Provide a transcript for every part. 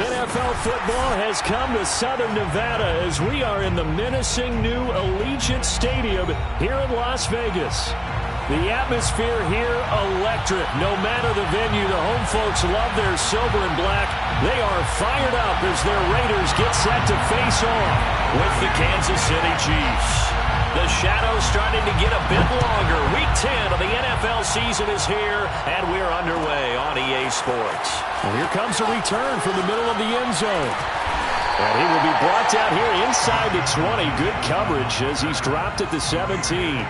NFL football has come to Southern Nevada as we are in the menacing new Allegiant Stadium here in Las Vegas. The atmosphere here, electric. No matter the venue, the home folks love their silver and black. They are fired up as their Raiders get set to face off with the Kansas City Chiefs. The shadow's starting to get a bit longer. Week 10 of the NFL season is here, and we're underway on EA Sports. And here comes a return from the middle of the end zone. And he will be brought down here inside the 20. Good coverage as he's dropped at the 17.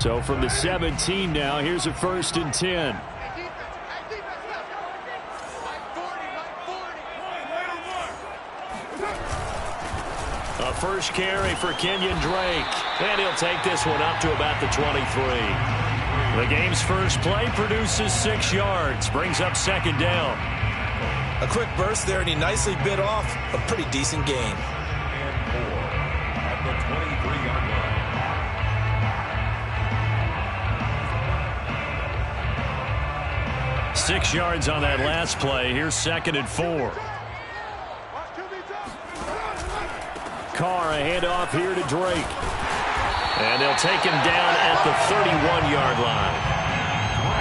So from the 17 now, here's a 1st and 10. A first carry for Kenyon Drake. And he'll take this one up to about the 23. The game's first play produces 6 yards. Brings up 2nd down. A quick burst there, and he nicely bit off a pretty decent gain. And 4 at the 23-yard line. 6 yards on that last play. Here's 2nd and 4. Carr, a handoff here to Drake. And they'll take him down at the 31-yard line.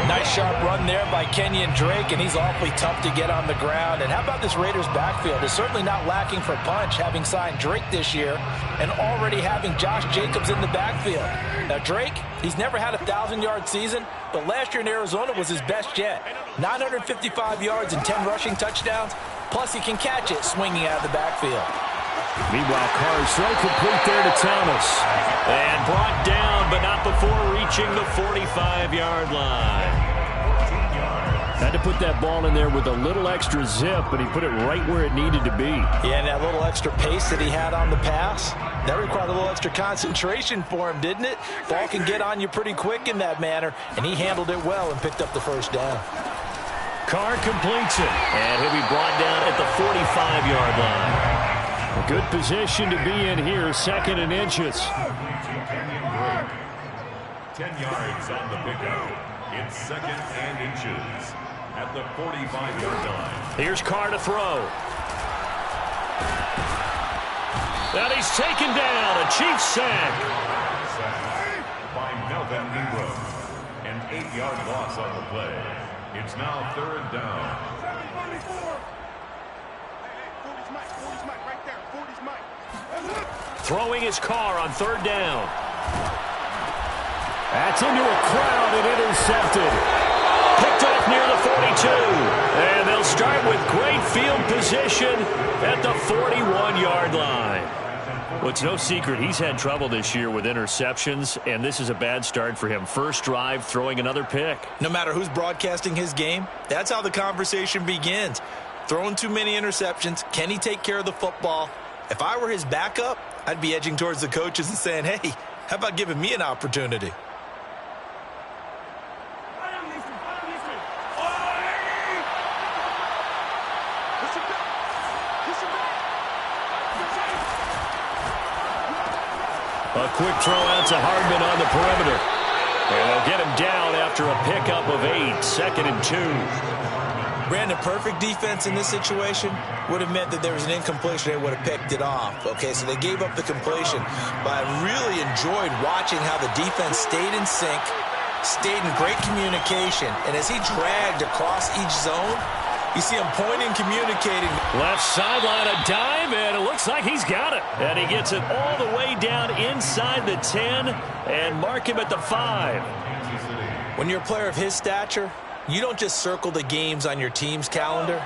Nice sharp run there by Kenyon Drake, and he's awfully tough to get on the ground. And how about this Raiders backfield? It's certainly not lacking for punch, having signed Drake this year and already having Josh Jacobs in the backfield. Now Drake, he's never had a 1,000-yard season, but last year in Arizona was his best yet. 955 yards and 10 rushing touchdowns, plus he can catch it swinging out of the backfield. Meanwhile, Carr's throw complete there to Thomas. And brought down, but not before reaching the 45-yard line. Had to put that ball in there with a little extra zip, but he put it right where it needed to be. Yeah, and that little extra pace that he had on the pass, that required a little extra concentration for him, didn't it? Ball can get on you pretty quick in that manner, and he handled it well and picked up the 1st down. Carr completes it, and he'll be brought down at the 45-yard line. A good position to be in here, 2nd and inches. 10 yards on the pickup. It's 2nd and inches at the 45-yard line. Here's Carr to throw. And he's taken down. A Chiefs sack. By Melvin Ingram. An 8-yard loss on the play. It's now 3rd down. Throwing his Carr on 3rd down. That's into a crowd and intercepted. Picked off near the 42. And they'll start with great field position at the 41-yard line. Well, it's no secret he's had trouble this year with interceptions, and this is a bad start for him. First drive, throwing another pick. No matter who's broadcasting his game, that's how the conversation begins. Throwing too many interceptions. Can he take care of the football? If I were his backup, I'd be edging towards the coaches and saying, hey, how about giving me an opportunity? A quick throw out to Hardman on the perimeter. And they'll get him down after a pickup of 8, 2nd and 2. Brandon, perfect defense in this situation would have meant that there was an incompletion. They would have picked it off. Okay, so they gave up the completion. But I really enjoyed watching how the defense stayed in sync, stayed in great communication. And as he dragged across each zone, you see him pointing, communicating. Left sideline, a dive, and it looks like he's got it. And he gets it all the way down inside the 10 and mark him at the 5. When you're a player of his stature, you don't just circle the games on your team's calendar.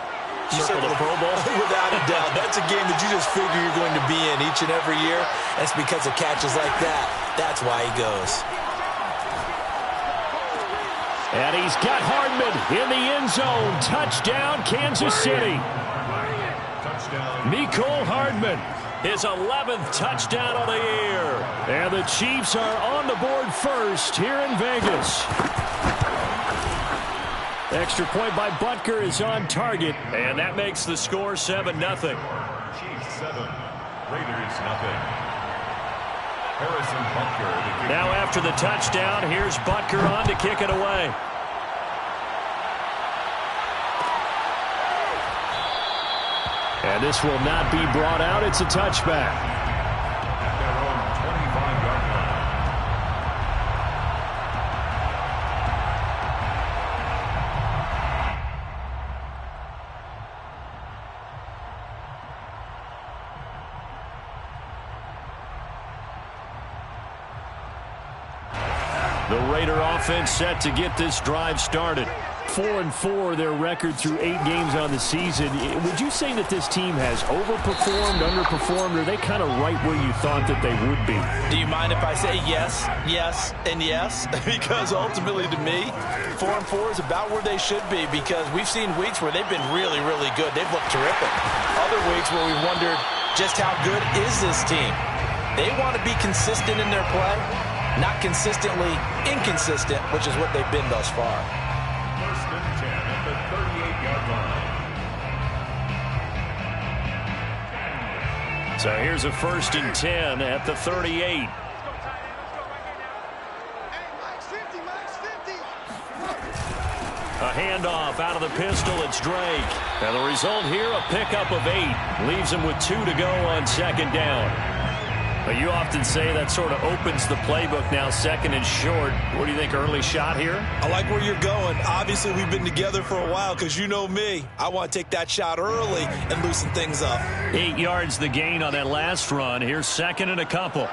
You circle the Pro Bowl? Without a doubt. That's a game that you just figure you're going to be in each and every year. That's because of catches like that. That's why he goes. And he's got Hardman in the end zone. Touchdown, Kansas City. Touchdown. Mecole Hardman. his 11th touchdown of the year. And the Chiefs are on the board first here in Vegas. Extra point by Butker is on target, and that makes the score 7-0. Chiefs 7, Raiders 0. Harrison Butker. Now after the touchdown, here's Butker on to kick it away. And this will not be brought out. It's a touchback. At their own 25-yard line. The Raider offense set to get this drive started. 4-4 their record through 8 games on the season. Would you say that this team has overperformed, underperformed, or are they kind of right where you thought that they would be? Do you mind if I say yes, yes, and yes? Because ultimately to me, 4-4 is about where they should be, because we've seen weeks where they've been really, really good. They've looked terrific. Other weeks where we wondered just how good is this team. They want to be consistent in their play, not consistently inconsistent, which is what they've been thus far. First and 10 at the 38-yard line. So here's a 1st and 10 at the 38. A handoff out of the pistol. It's Drake. And the result here, a pickup of 8. Leaves him with 2 to go on 2nd down. But you often say that sort of opens the playbook now, 2nd and short. What do you think, early shot here? I like where you're going. Obviously, we've been together for a while because you know me. I want to take that shot early and loosen things up. 8 yards the gain on that last run. Here's 2nd and a couple.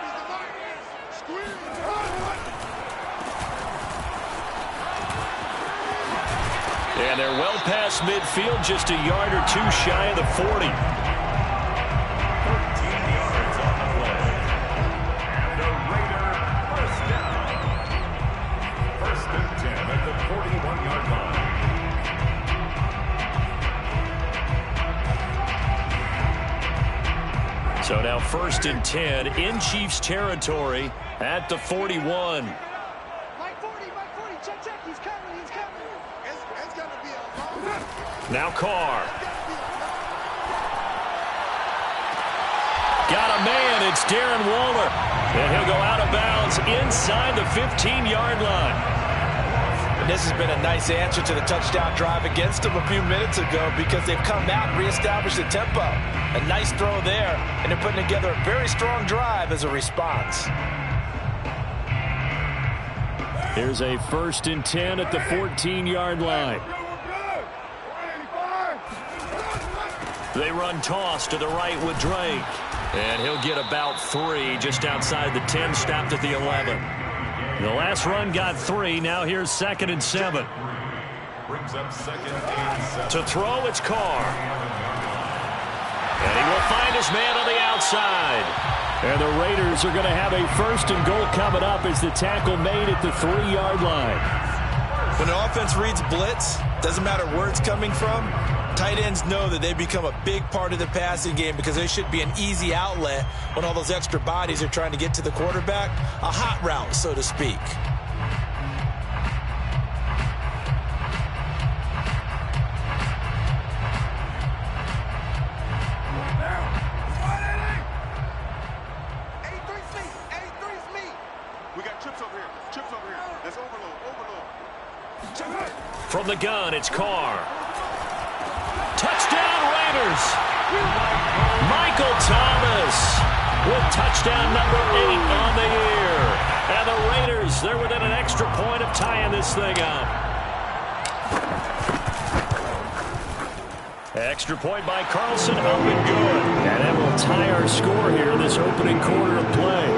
And they're well past midfield, just a yard or 2 shy of the 40. So now 1st and 10 in Chiefs territory at the 41. Mike 40, check, he's coming. It's going to be a long... Now Carr. Got a man, it's Darren Waller. And he'll go out of bounds inside the 15-yard line. And this has been a nice answer to the touchdown drive against them a few minutes ago, because they've come out and reestablished the tempo. A nice throw there, and they're putting together a very strong drive as a response. Here's a 1st and 10 at the 14-yard line. They run toss to the right with Drake. And he'll get about 3 just outside the 10, stopped at the 11. The last run got 3. Now here's 2nd and 7. Brings up 2nd and 7. To throw, it's Carr. And he will find his man on the outside. And the Raiders are going to have a 1st and goal coming up as the tackle made at the 3-yard line. When an offense reads blitz, doesn't matter where it's coming from, tight ends know that they become a big part of the passing game, because they should be an easy outlet when all those extra bodies are trying to get to the quarterback. A hot route, so to speak. From the gun, it's Carr. Touchdown, Raiders! Michael Thomas with touchdown number 8 on the year. And the Raiders, they're within an extra point of tying this thing up. Extra point by Carlson, up and good. And that will tie our score here in this opening quarter of play.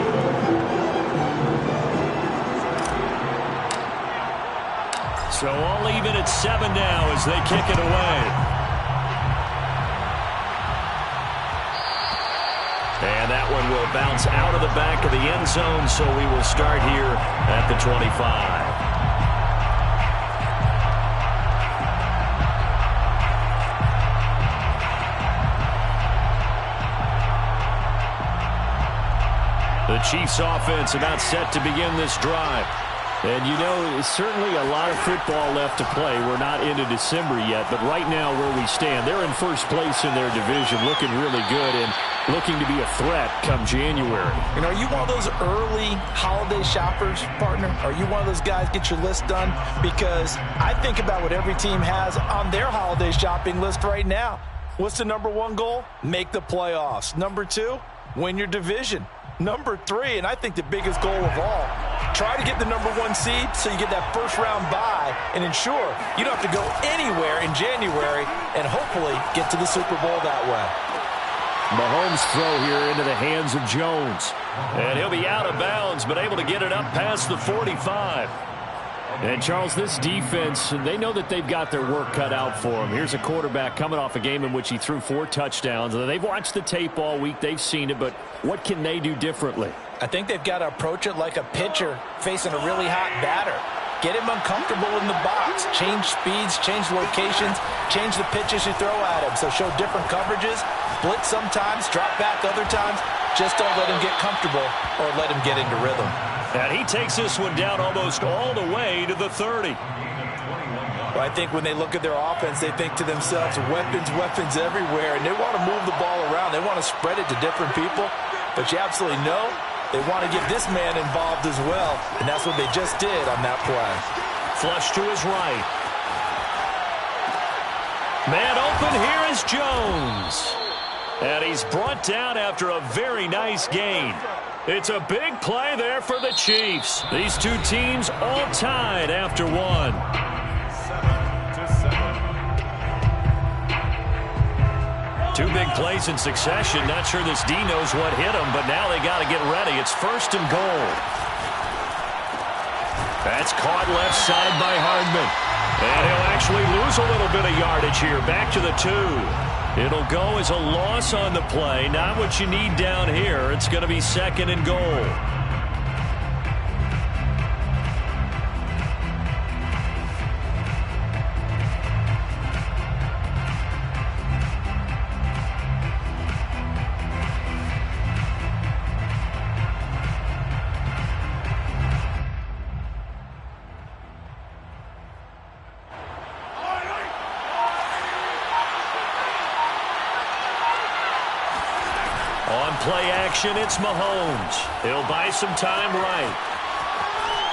So all even at 7 now as they kick it away. And that one will bounce out of the back of the end zone, so we will start here at the 25. The Chiefs offense about set to begin this drive. And you know, certainly a lot of football left to play. We're not into December yet, but right now where we stand, they're in first place in their division, looking really good and looking to be a threat come January. You know, are you one of those early holiday shoppers, partner? Are you one of those guys get your list done? Because I think about what every team has on their holiday shopping list right now. What's the number one goal? Make the playoffs. Number 2, win your division. Number 3, and I think the biggest goal of all, try to get the number 1 seed so you get that first-round bye and ensure you don't have to go anywhere in January and hopefully get to the Super Bowl that way. Mahomes throw here into the hands of Jones. And he'll be out of bounds, but able to get it up past the 45. And, Charles, this defense, they know that they've got their work cut out for them. Here's a quarterback coming off a game in which he threw 4 touchdowns. They've watched the tape all week. They've seen it, but what can they do differently? I think they've got to approach it like a pitcher facing a really hot batter. Get him uncomfortable in the box. Change speeds, change locations, change the pitches you throw at him. So show different coverages, blitz sometimes, drop back other times. Just don't let him get comfortable or let him get into rhythm. And he takes this one down almost all the way to the 30. Well, I think when they look at their offense, they think to themselves, weapons, weapons everywhere, and they want to move the ball around. They want to spread it to different people, but you absolutely know they want to get this man involved as well, and that's what they just did on that play. Flush to his right. Man open, here is Jones. And he's brought down after a very nice gain. It's a big play there for the Chiefs. These two teams all tied after 1. 2 big plays in succession. Not sure this D knows what hit him, but now they got to get ready. It's 1st and goal. That's caught left side by Hardman. And he'll actually lose a little bit of yardage here. Back to the 2. It'll go as a loss on the play. Not what you need down here. It's going to be 2nd and goal. Play action, it's Mahomes. He'll buy some time right.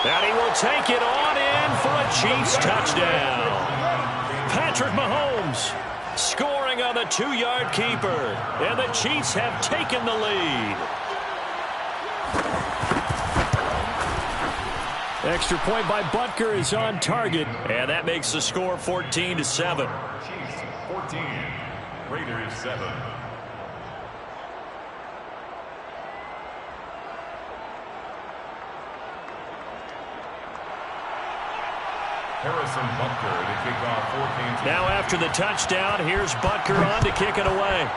And he will take it on in for a Chiefs touchdown. Patrick Mahomes scoring on the 2-yard keeper. And the Chiefs have taken the lead. Extra point by Butker is on target. And that makes the score 14-7. Chiefs 14, Raiders 7. Harrison Butker to kick off 14. Now after the touchdown, here's Butker on to kick it away.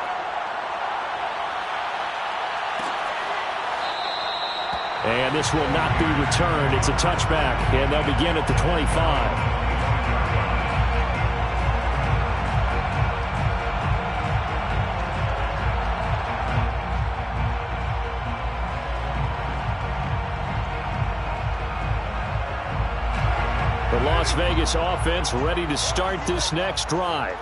And this will not be returned. It's a touchback, and they'll begin at the 25. Las Vegas offense ready to start this next drive.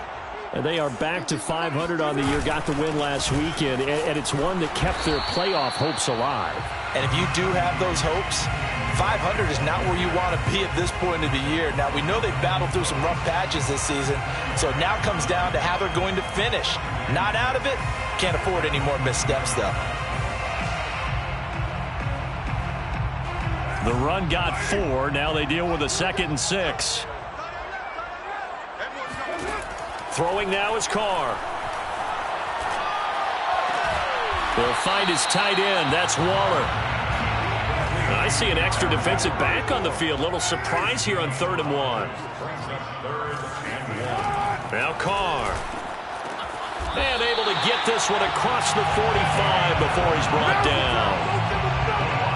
And they are back to 500 on the year. Got the win last weekend, and it's one that kept their playoff hopes alive. And if you do have those hopes, 500 is not where you want to be at this point of the year. Now, we know they've battled through some rough patches this season, so it now comes down to how they're going to finish. Not out of it. Can't afford any more missteps, though. The run got 4. Now they deal with a 2nd and 6. Throwing now is Carr. They'll find his tight end. That's Waller. I see an extra defensive back on the field. Little surprise here on 3rd and 1. Now Carr. And able to get this one across the 45 before he's brought down.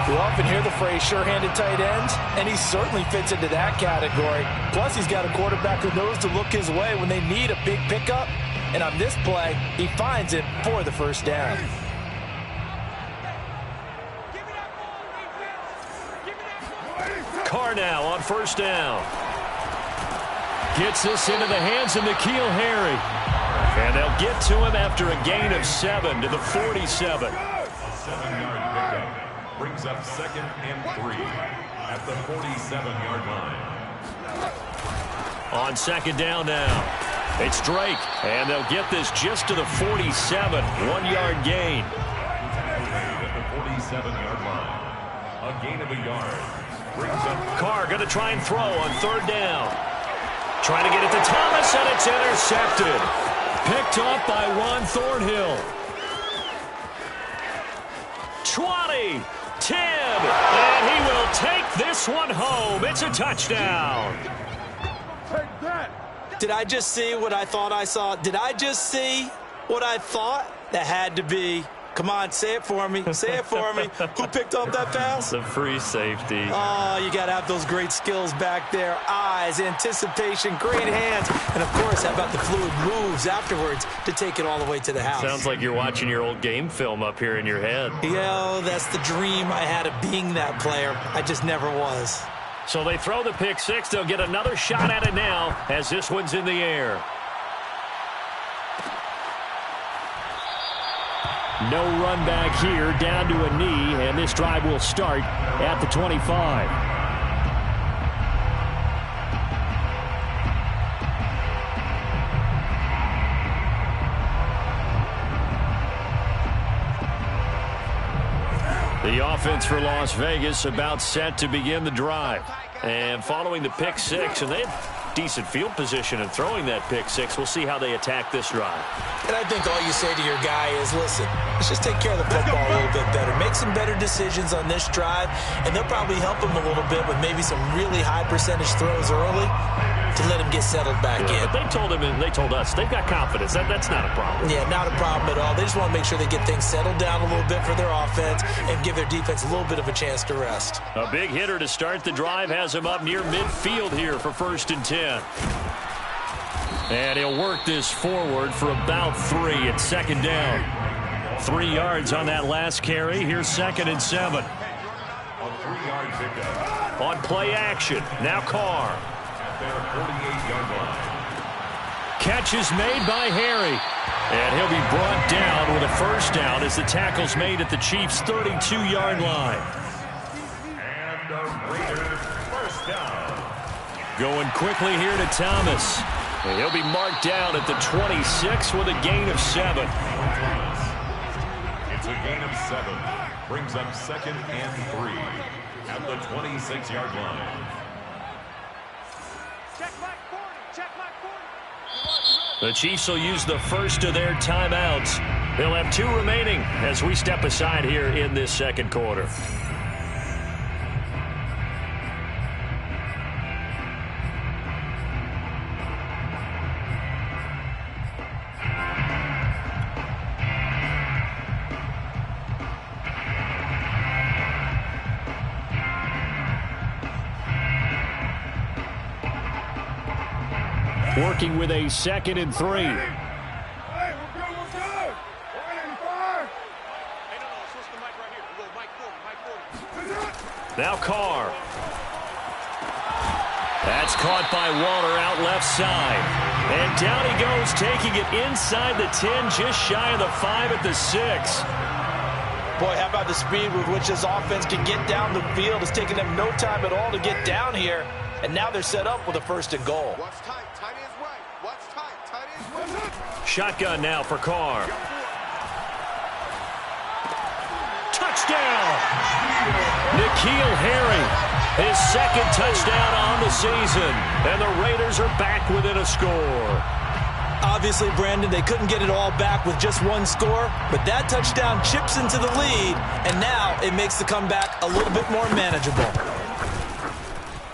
You often hear the phrase sure-handed tight ends, and he certainly fits into that category. Plus, he's got a quarterback who knows to look his way when they need a big pickup. And on this play, he finds it for the first down. Carr now on first down. Gets this into the hands of N'Keal Harry. And they'll get to him after a gain of 7 to the 47. A 7-yard pickup brings up 2nd and 3 at the 47-yard line. On second down now, it's Drake. And they'll get this just to the 47. 1-yard gain. At the 47-yard line. A gain of a yard. Brings up Carr going to try and throw on third down. Trying to get it to Thomas, and it's intercepted. Picked off by Juan Thornhill. 20, 10, and he will take this one home. It's a touchdown. Did I just see what I thought I saw? Did I just see what I thought? That had to be. Come on, say it for me. Say it for me. Who picked up that pass? The free safety. Oh, you got to have those great skills back there. Eyes, anticipation, great hands. And, of course, how about the fluid moves afterwards to take it all the way to the house? Sounds like you're watching your old game film up here in your head. Yeah, that's the dream I had of being that player. I just never was. So they throw the pick six. They'll get another shot at it now as this one's in the air. No run back here, down to a knee, and this drive will start at the 25. The offense for Las Vegas about set to begin the drive. And following the pick six, and they have decent field position in throwing that pick six. We'll see how they attack this drive. And I think all you say to your guy is, listen, let's just take care of the football a little bit better. Make some better decisions on this drive, and they'll probably help him a little bit with maybe some really high percentage throws early to let him get settled back in. But they told him, and they told us, they've got confidence. That's not a problem. Yeah, not a problem at all. They just want to make sure they get things settled down a little bit for their offense and give their defense a little bit of a chance to rest. A big hitter to start the drive has him up near midfield here for 1st and 10. And he'll work this forward for about 3 at 2nd down. 3 yards on that last carry. Here's 2nd and 7. a 3-yard pickup. On play action. Now Carr. At their 48-yard line. Catch is made by Harry. And he'll be brought down with a first down as the tackle's made at the Chiefs' 32-yard line. And the Raiders first down. Going quickly here to Thomas. And he'll be marked down at the 26 with a gain of 7. It's a gain of 7. Brings up 2nd and 3 at the 26-yard line. Check back 40. Check back 40. The Chiefs will use the first of their timeouts. They'll have 2 remaining as we step aside here in this second quarter. Working with a 2nd and 3. Hey, we're good. We're good. We're in 5. Hey, no, switch the mic right here. A little mic 40. Now Carr. That's caught by Waller out left side. And down he goes, taking it inside the 10, just shy of the 5 at the 6. Boy, how about the speed with which this offense can get down the field? It's taking them no time at all to get down here. And now they're set up with a 1st and goal. Watch tight. Tight is right. Watch tight. Tight is right. Shotgun now for Carr. Touchdown! N'Keal Harry, his 2nd touchdown on the season. And the Raiders are back within a score. Obviously, Brandon, they couldn't get it all back with just 1 score, but that touchdown chips into the lead, and now it makes the comeback a little bit more manageable.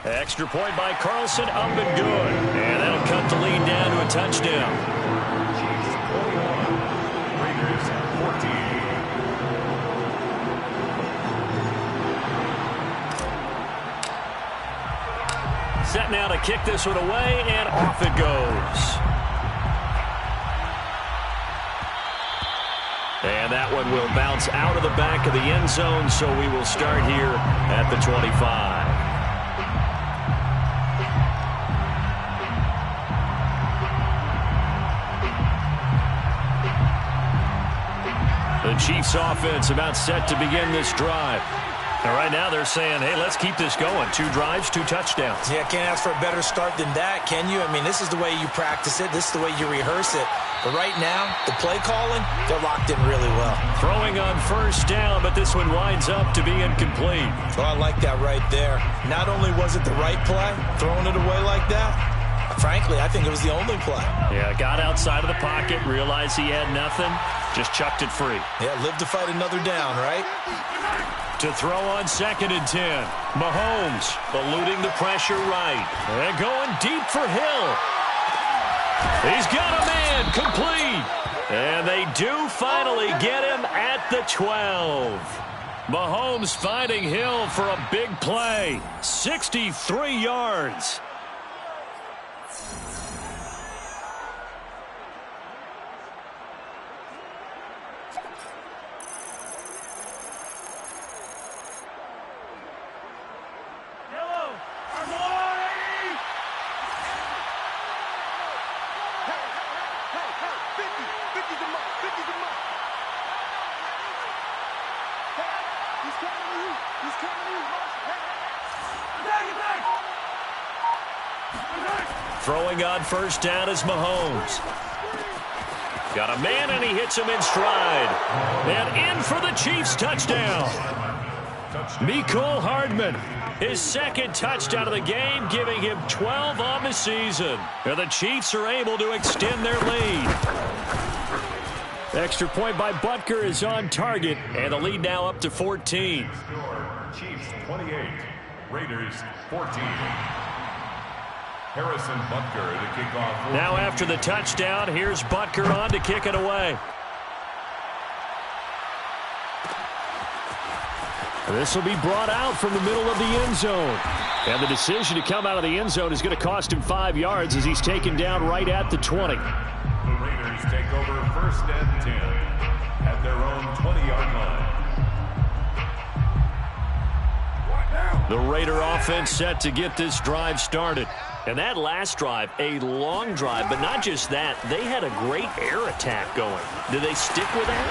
Extra point by Carlson, up and good. And that'll cut the lead down to a touchdown. Chiefs 41, Raiders 14. Set now to kick this one away, and off it goes. And that one will bounce out of the back of the end zone, so we will start here at the 25. Chiefs offense about set to begin this drive. And right now they're saying, hey, let's keep this going. 2 drives, 2 touchdowns. Yeah, can't ask for a better start than that, can you? I mean, this is the way you practice it. This is the way you rehearse it. But right now, the play calling, they're locked in really well. Throwing on first down, but this one winds up to be incomplete. Oh, I like that right there. Not only was it the right play, throwing it away like that, frankly, I think it was the only play. Yeah, got outside of the pocket, realized he had nothing, just chucked it free. Yeah, live to fight another down, right? To throw on 2nd and 10. Mahomes eluding the pressure right. And going deep for Hill. He's got a man complete. And they do finally get him at the 12. Mahomes finding Hill for a big play. 63 yards. Throwing on first down is Mahomes. Got a man, and he hits him in stride. And in for the Chiefs touchdown. Mecole Hardman, his 2nd touchdown of the game, giving him 12 on the season. And the Chiefs are able to extend their lead. Extra point by Butker is on target, and the lead now up to 14. Chiefs 28, Raiders 14. Harrison Butker to kick off. Now after the touchdown, here's Butker on to kick it away. This will be brought out from the middle of the end zone. And the decision to come out of the end zone is going to cost him 5 yards as he's taken down right at the 20. The Raiders take over 1st and 10 at their own 20-yard line. The Raider offense set to get this drive started. And that last drive, a long drive, but not just that. They had a great air attack going. Do they stick with that?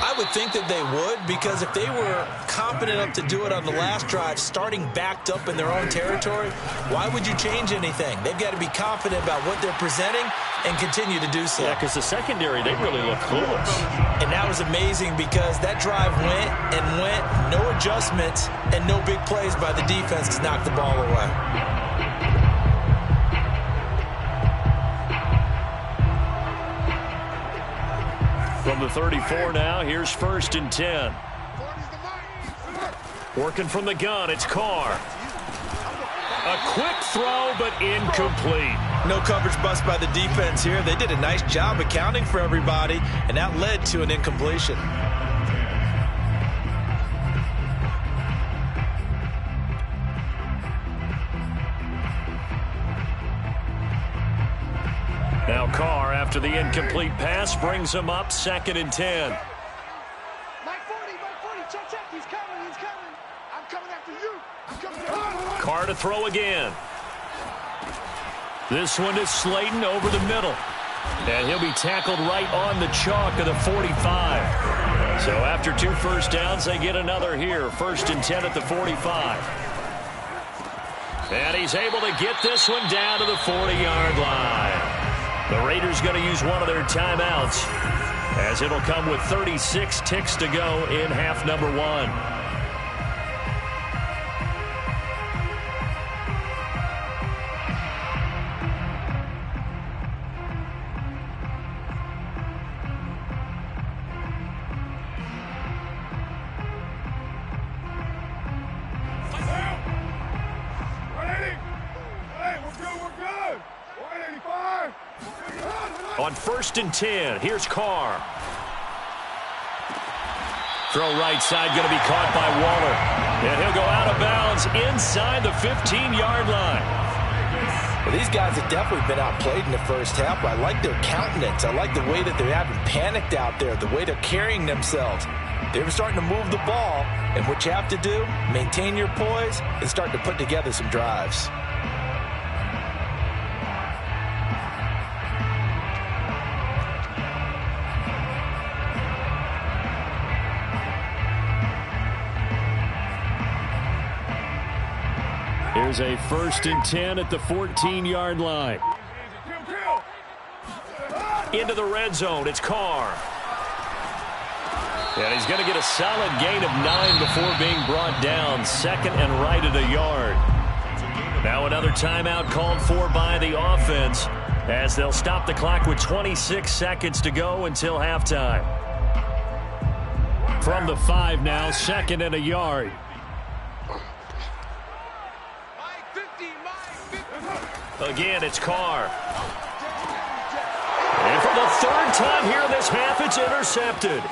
I would think that they would, because if they were competent enough to do it on the last drive, starting backed up in their own territory, why would you change anything? They've got to be confident about what they're presenting and continue to do so. Yeah, because the secondary, they really look clueless. And that was amazing because that drive went and went, no adjustments, and no big plays by the defense to knock the ball away. From the 34 now, here's 1st and 10. Working from the gun, it's Carr. A quick throw, but incomplete. No coverage bust by the defense here. They did a nice job accounting for everybody, and that led to an incompletion. Now Carr, after the incomplete pass, brings him up 2nd and 10. Mike 40, check, he's coming. I'm coming after you. Carr to throw again. This one is Slayton over the middle. And he'll be tackled right on the chalk of the 45. So after 2 first downs, they get another here. 1st and 10 at the 45. And he's able to get this one down to the 40-yard line. The Raiders going to use one of their timeouts, as it'll come with 36 ticks to go in half number 1. On 1st and 10, here's Carr. Throw right side, going to be caught by Waller. And he'll go out of bounds inside the 15-yard line. Well, these guys have definitely been outplayed in the first half, but I like their countenance. I like the way that they're having panicked out there, the way they're carrying themselves. They were starting to move the ball, and what you have to do, maintain your poise and start to put together some drives. Here's a 1st and 10 at the 14-yard line. Into the red zone, it's Carr. And he's going to get a solid gain of 9 before being brought down. 2nd and right at a yard. Now another timeout called for by the offense as they'll stop the clock with 26 seconds to go until halftime. From the 5 now, 2nd and a yard. Again, it's Carr. And for the 3rd time here in this half, it's intercepted.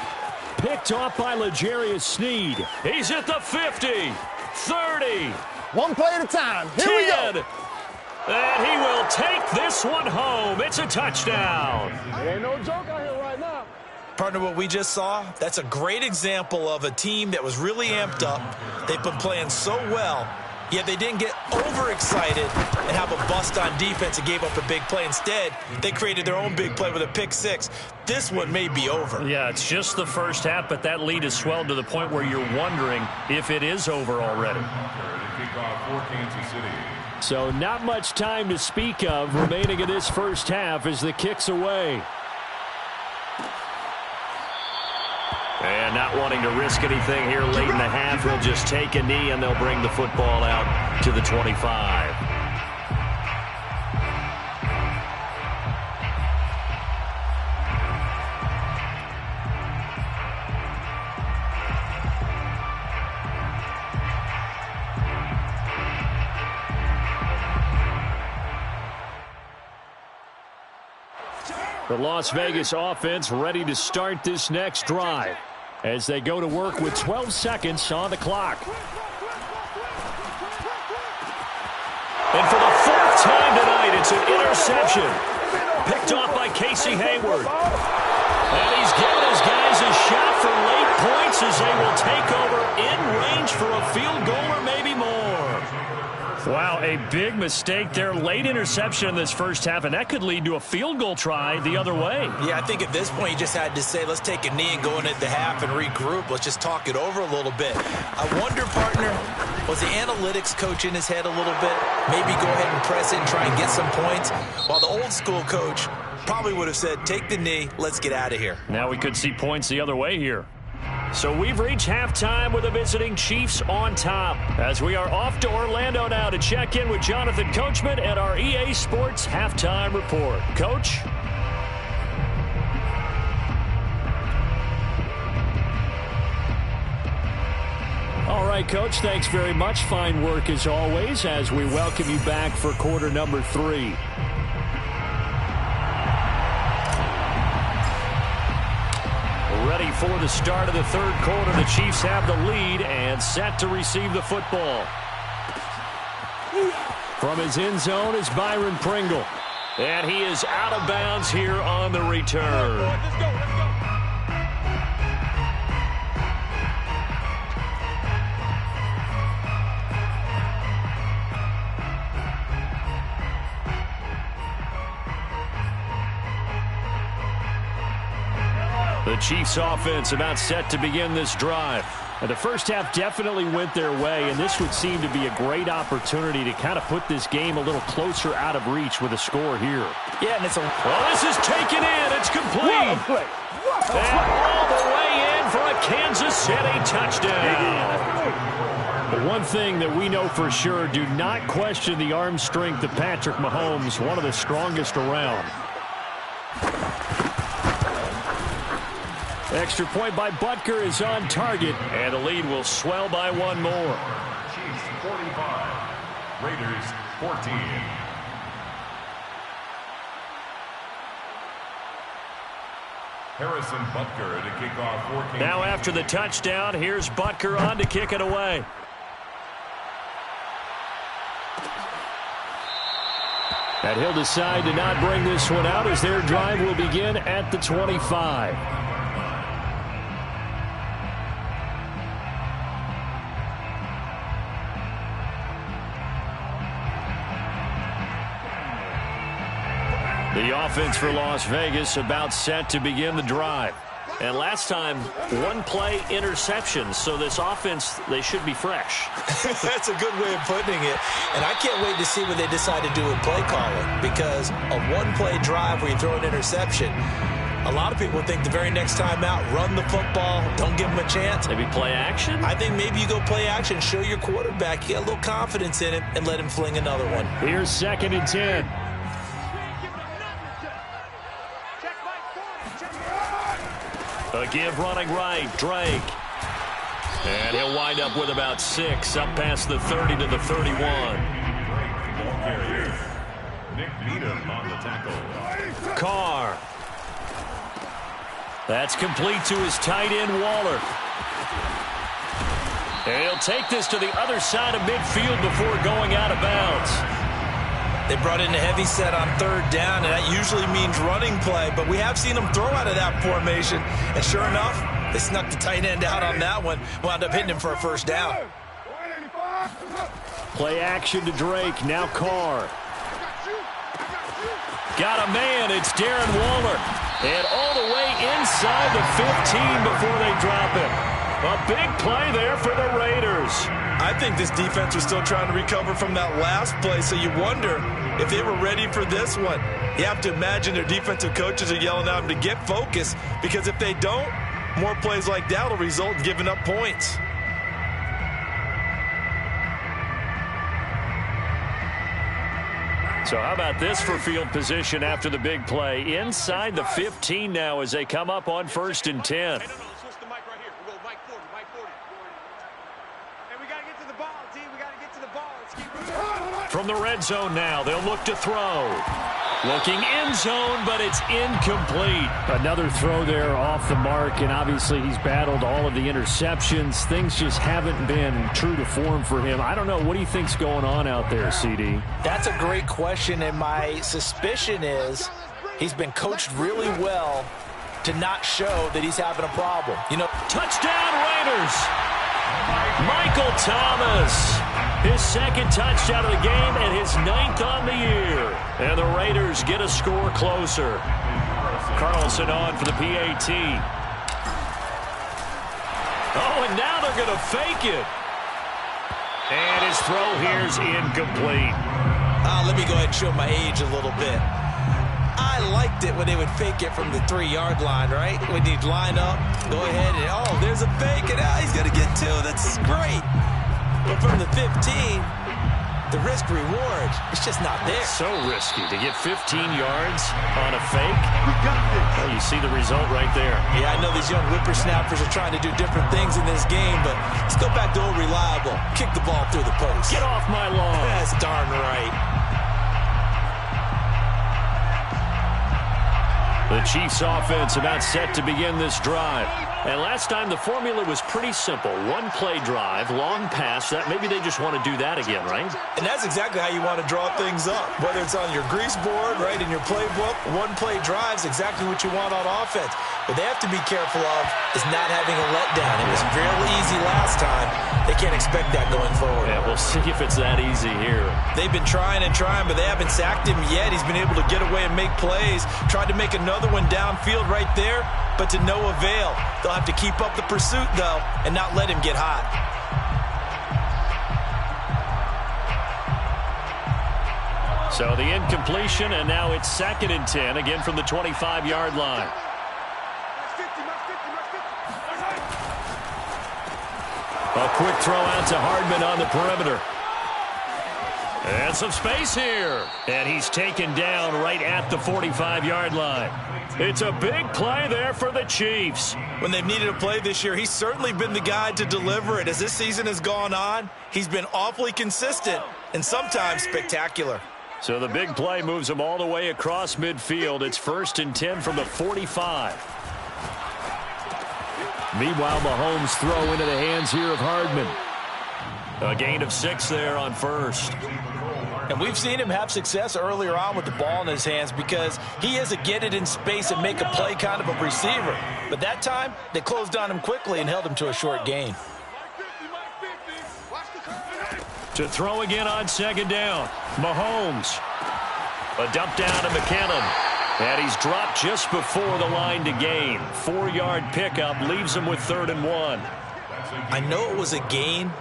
Picked off by L'Jarius Sneed. He's at the 50, 30. One play at a time. Here 10. we go. And he will take this one home. It's a touchdown. Ain't no joke out here right now. Partner, what we just saw, that's a great example of a team that was really amped up. They've been playing so well, yet they didn't get overexcited and have a bust on defense and gave up a big play. Instead, they created their own big play with a pick 6. This one may be over. Yeah, it's just the first half, but that lead has swelled to the point where you're wondering if it is over already. So not much time to speak of remaining in this first half as the kick's away. And not wanting to risk anything here late in the half, he'll just take a knee and they'll bring the football out to the 25. The Las Vegas offense ready to start this next drive as they go to work with 12 seconds on the clock. And for the 4th time tonight, it's an interception. Picked off by Casey Hayward. And he's giving his guys a shot for late points as they will take over in range for a field goal or maybe more. Wow, a big mistake there. Late interception in this first half, and that could lead to a field goal try the other way. Yeah, I think at this point you just had to say, let's take a knee and go into the half and regroup. Let's just talk it over a little bit. I wonder, partner, was the analytics coach in his head a little bit? Maybe go ahead and press it and try and get some points, while the old school coach probably would have said, take the knee, let's get out of here. Now we could see points the other way here. So we've reached halftime with the visiting Chiefs on top as we are off to Orlando now to check in with Jonathan Coachman at our EA Sports Halftime Report. Coach? All right, Coach, thanks very much. Fine work as always as we welcome you back for quarter number 3. Ready for the start of the 3rd quarter. The Chiefs have the lead and set to receive the football. From his end zone is Byron Pringle. And he is out of bounds here on the return. Let's go. The Chiefs offense about set to begin this drive. And the first half definitely went their way, and this would seem to be a great opportunity to kind of put this game a little closer out of reach with a score here. Yeah, and it's a... Well, this is taken in. It's complete. And all the way in for a Kansas City touchdown. But one thing that we know for sure, do not question the arm strength of Patrick Mahomes, one of the strongest around. Extra point by Butker is on target, and the lead will swell by one more. Chiefs 45, Raiders 14. Harrison Butker to kick off for Kansas. Now after the touchdown, here's Butker on to kick it away. And he'll decide to not bring this one out as their drive will begin at the 25. The offense for Las Vegas about set to begin the drive. And last time, one-play interception. So this offense, they should be fresh. That's a good way of putting it. And I can't wait to see what they decide to do with play calling, because a one-play drive where you throw an interception, a lot of people think the very next time out, run the football, don't give them a chance. Maybe play action? I think maybe you go play action, show your quarterback you got a little confidence in him, and let him fling another one. Here's 2nd and 10. A give running right, Drake. And he'll wind up with about 6, up past the 30 to the 31. Nick Needham on the tackle. Carr. That's complete to his tight end, Waller. And he'll take this to the other side of midfield before going out of bounds. They brought in a heavy set on 3rd down, and that usually means running play, but we have seen them throw out of that formation, and sure enough, they snuck the tight end out on that one, wound up hitting him for a 1st down. Play action to Drake, now Carr. Got a man, it's Darren Waller. And all the way inside the 15 before they drop him. A big play there for the Raiders. I think this defense was still trying to recover from that last play, so you wonder if they were ready for this one. You have to imagine their defensive coaches are yelling at them to get focused, because if they don't, more plays like that will result in giving up points. So how about this for field position after the big play? Inside the 15 now as they come up on 1st and 10. From the red zone now, they'll look to throw. Looking end zone, but it's incomplete. Another throw there off the mark, and obviously he's battled all of the interceptions. Things just haven't been true to form for him. I don't know. What do you think's going on out there, CD? That's a great question, and my suspicion is he's been coached really well to not show that he's having a problem. You know, touchdown Raiders! Michael Thomas, his 2nd touchdown of the game and his 9th on the year. And the Raiders get a score closer. Carlson on for the PAT. Oh, and now they're going to fake it. And his throw here's incomplete. Let me go ahead and show my age a little bit. I liked it when they would fake it from the 3-yard line, right? When he'd line up, go ahead and, oh, there's a fake, and he's going to get 2. That's great. But from the 15, the risk reward, it's just not there. So risky to get 15 yards on a fake. Well, you see the result right there. Yeah, I know these young whippersnappers are trying to do different things in this game, but let's go back to old reliable. Kick the ball through the post. Get off my lawn. That's darn right. The Chiefs offense about set to begin this drive. And last time the formula was pretty simple. One-play drive, long pass. That maybe they just want to do that again, right? And that's exactly how you want to draw things up. Whether it's on your grease board, right, in your playbook, one-play drive's exactly what you want on offense. What they have to be careful of is not having a letdown. It was fairly easy last time. They can't expect that going forward. Yeah, we'll see if it's that easy here. They've been trying and trying, but they haven't sacked him yet. He's been able to get away and make plays. Tried to make another one downfield right there, but to no avail. They'll have to keep up the pursuit, though, and not let him get hot. So the incompletion, and now it's 2nd and 10, again from the 25-yard line. A quick throw out to Hardman on the perimeter. And some space here. And he's taken down right at the 45-yard line. It's a big play there for the Chiefs. When they've needed a play this year, he's certainly been the guy to deliver it. As this season has gone on, he's been awfully consistent and sometimes spectacular. So the big play moves him all the way across midfield. It's 1st and 10 from the 45. Meanwhile, Mahomes throw into the hands here of Hardman. A gain of 6 there on 1st. And we've seen him have success earlier on with the ball in his hands because he is a get it in space and make a play kind of a receiver. But that time, they closed on him quickly and held him to a short gain. To throw again on 2nd down. Mahomes. A dump down to McKinnon. And he's dropped just before the line to gain. 4-yard pickup leaves him with 3rd and 1. I know it was a gain,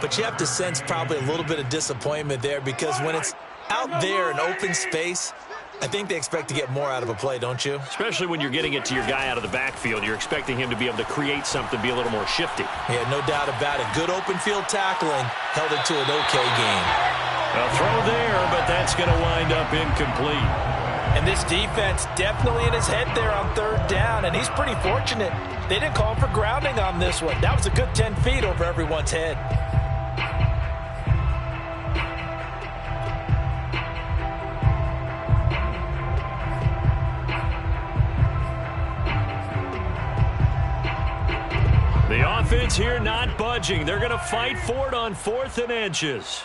but you have to sense probably a little bit of disappointment there because when it's out there in open space, I think they expect to get more out of a play, don't you? Especially when you're getting it to your guy out of the backfield. You're expecting him to be able to create something, be a little more shifty. Yeah, no doubt about it. Good open field tackling held it to an okay gain. A throw there, but that's going to wind up incomplete. And this defense definitely in his head there on 3rd down, and he's pretty fortunate. They didn't call him for grounding on this one. That was a good 10 feet over everyone's head. The offense here not budging. They're going to fight for it on 4th and inches.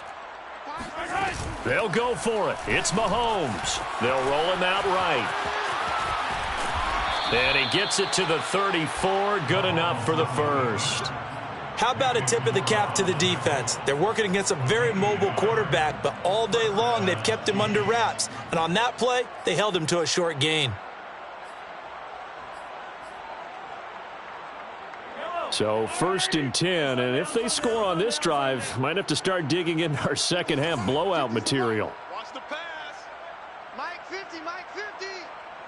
They'll go for it. It's Mahomes. They'll roll him out right. And he gets it to the 34. Good enough for the first. How about a tip of the cap to the defense? They're working against a very mobile quarterback, but all day long they've kept him under wraps. And on that play, they held him to a short gain. So 1st and 10, and if they score on this drive, might have to start digging in our second half blowout material. Watch the pass. Mike 50, Mike 50.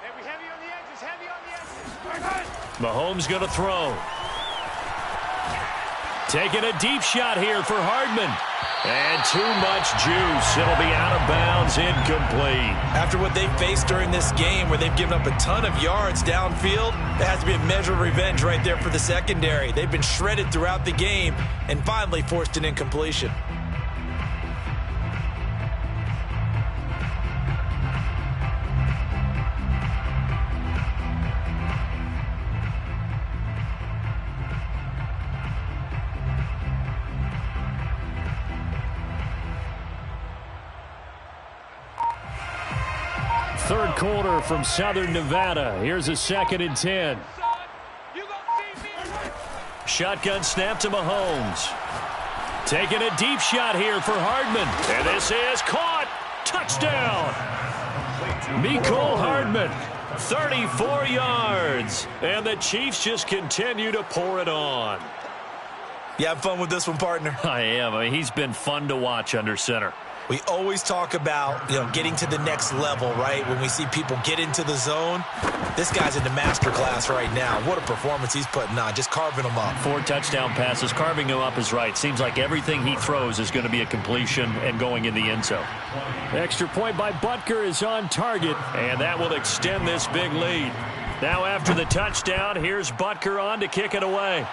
Heavy on the edges, heavy on the edges. Mahomes going to throw. Taking a deep shot here for Hardman. And too much juice. It'll be out of bounds, incomplete. After what they faced during this game where they've given up a ton of yards downfield, there has to be a measure of revenge right there for the secondary. They've been shredded throughout the game and finally forced an incompletion. Third quarter from Southern Nevada. Here's a 2nd and 10. Shotgun snap to Mahomes. Taking a deep shot here for Hardman. And this is caught. Touchdown. Mecole Hardman. 34 yards. And the Chiefs just continue to pour it on. You have fun with this one, partner? I am. I mean, he's been fun to watch under center. We always talk about, getting to the next level, right? When we see people get into the zone, this guy's in the master class right now. What a performance he's putting on, just carving them up. 4 touchdown passes. Carving him up is right. Seems like everything he throws is going to be a completion and going in the end zone. Extra point by Butker is on target, and that will extend this big lead. Now after the touchdown, here's Butker on to kick it away.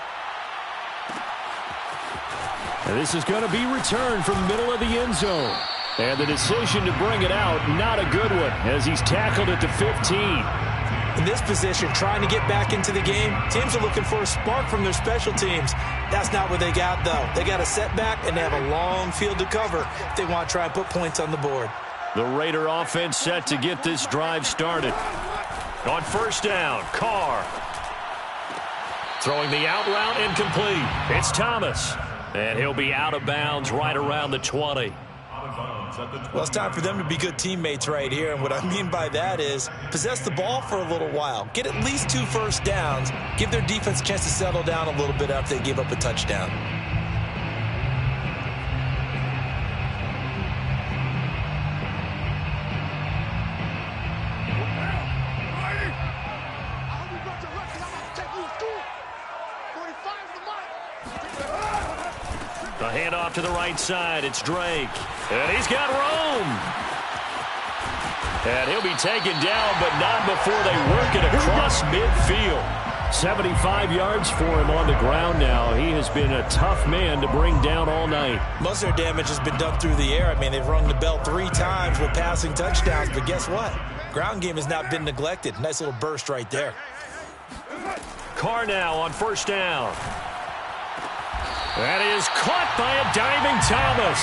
And this is going to be returned from the middle of the end zone. And the decision to bring it out, not a good one, as he's tackled at the 15. In this position, trying to get back into the game, teams are looking for a spark from their special teams. That's not what they got, though. They got a setback, and they have a long field to cover if they want to try and put points on the board. The Raider offense set to get this drive started. On 1st down, Carr. Throwing the out route, incomplete. It's Thomas. And he'll be out of bounds right around the 20. Well, it's time for them to be good teammates right here. And what I mean by that is possess the ball for a little while. Get at least 2 first downs. Give their defense a chance to settle down a little bit after they give up a touchdown. The handoff to the right side. It's Drake. And he's got room. And he'll be taken down, but not before they work it across midfield. 75 yards for him on the ground now. He has been a tough man to bring down all night. Most of their damage has been done through the air. I mean, they've rung the bell 3 times with passing touchdowns, but guess what? Ground game has not been neglected. Nice little burst right there. Carr now on 1st down. That is caught by a diving Thomas.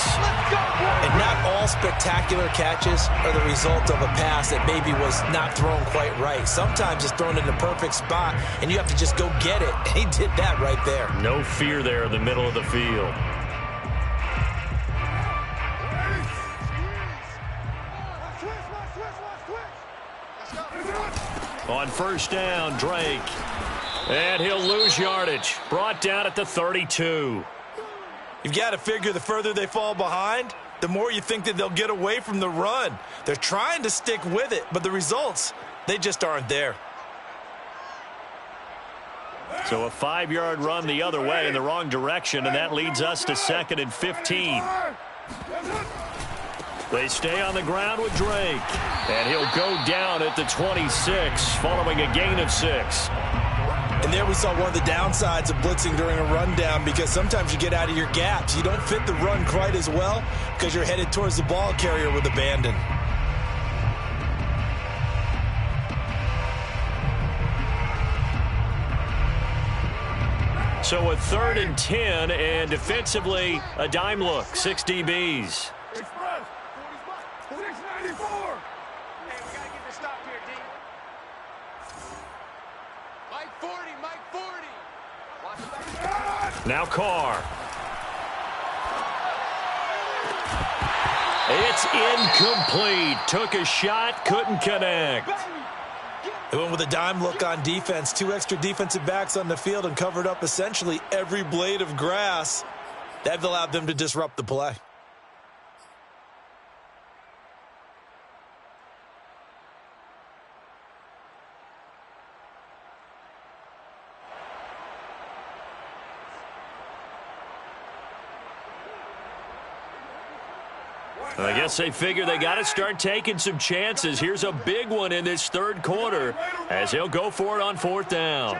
And not all spectacular catches are the result of a pass that maybe was not thrown quite right. Sometimes it's thrown in the perfect spot, and you have to just go get it. And he did that right there. No fear there in the middle of the field. On first down, Drake. And he'll lose yardage. Brought down at the 32. You've got to figure the further they fall behind, the more you think that they'll get away from the run. They're trying to stick with it, but the results, they just aren't there. So a 5-yard run the other way in the wrong direction, and that leads us to 2nd and 15. They stay on the ground with Drake, and he'll go down at the 26 following a gain of 6. And there we saw one of the downsides of blitzing during a rundown, because sometimes you get out of your gaps. You don't fit the run quite as well because you're headed towards the ball carrier with abandon. So a 3rd and 10, and defensively a dime look, 6 DBs. Express. 694. Hey, we got to get this stop here, D. Mike 40, Mike 40. Watch the back. Now Carr. It's incomplete. Took a shot, couldn't connect. They went with a dime look on defense. 2 extra defensive backs on the field and covered up essentially every blade of grass. That allowed them to disrupt the play. I guess they figure they got to start taking some chances. Here's a big one in this 3rd quarter as he'll go for it on 4th down.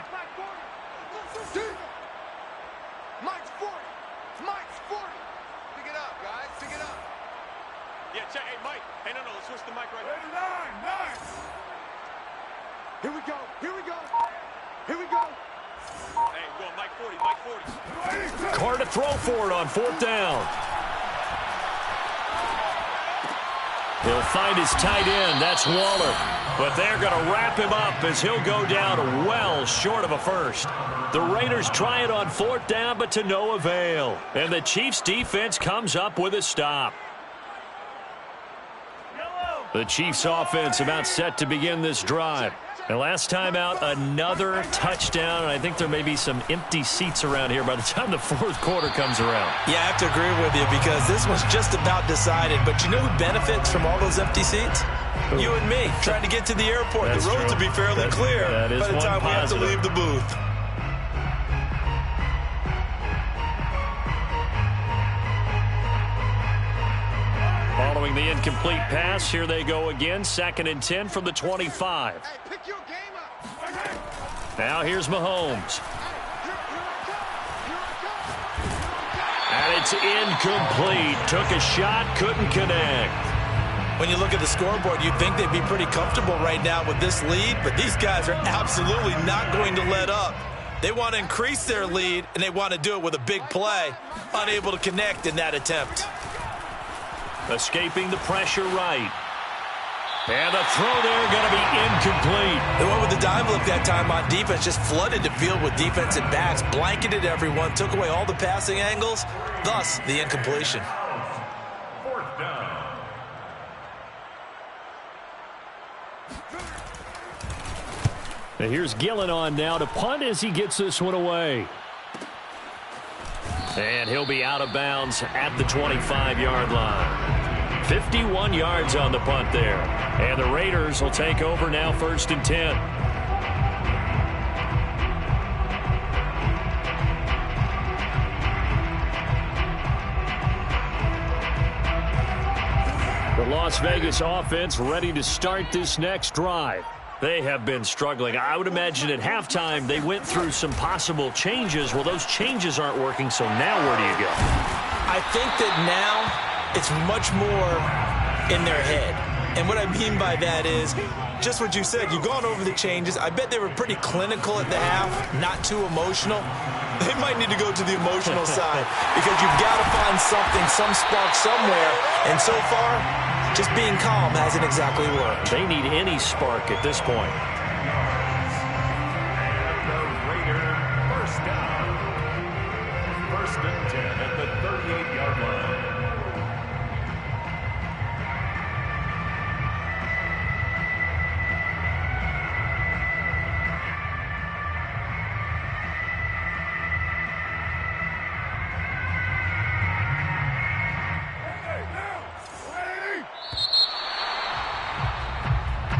Mike's 40. Mike's 40. Pick it up, guys. Pick it up. Yeah, check. Hey, Mike. Hey, no. Let's switch the mic right here. 9. Here we go. Here we go. Here we go. Hey, we're going Mike 40. Mike 40. Carr to throw for it on 4th down. He'll find his tight end. That's Waller. But they're going to wrap him up as he'll go down well short of a first. The Raiders try it on 4th down, but to no avail. And the Chiefs' defense comes up with a stop. The Chiefs' offense about set to begin this drive. And last time out, another touchdown. And I think there may be some empty seats around here by the time the 4th quarter comes around. Yeah, I have to agree with you because this one's just about decided. But you know who benefits from all those empty seats? You and me, trying to get to the airport. That's the roads will be fairly clear by the time we have to leave the booth. Following the incomplete pass, here they go again. 2nd and 10 from the 25. Hey, pick your game up. Now here's Mahomes. And it's incomplete. Took a shot, couldn't connect. When you look at the scoreboard, you'd think they'd be pretty comfortable right now with this lead, but these guys are absolutely not going to let up. They want to increase their lead, and they want to do it with a big play. Unable to connect in that attempt. Escaping the pressure right. And the throw there going to be incomplete. They went with the dime look that time on defense, just flooded the field with defensive backs, blanketed everyone, took away all the passing angles, thus the incompletion. 4th down. Now here's Gillen on now to punt as he gets this one away. And he'll be out of bounds at the 25-yard line. 51 yards on the punt there. And the Raiders will take over now 1st and 10. The Las Vegas offense ready to start this next drive. They have been struggling. I would imagine at halftime they went through some possible changes. Well, those changes aren't working, so now where do you go? I think that now it's much more in their head. And what I mean by that is just what you said. You've gone over the changes. I bet they were pretty clinical at the half, not too emotional. They might need to go to the emotional side because you've got to find something, some spark somewhere. And so far, just being calm hasn't exactly worked. They need any spark at this point. And the Raiders first down. 1st and 10 at the 38-yard line.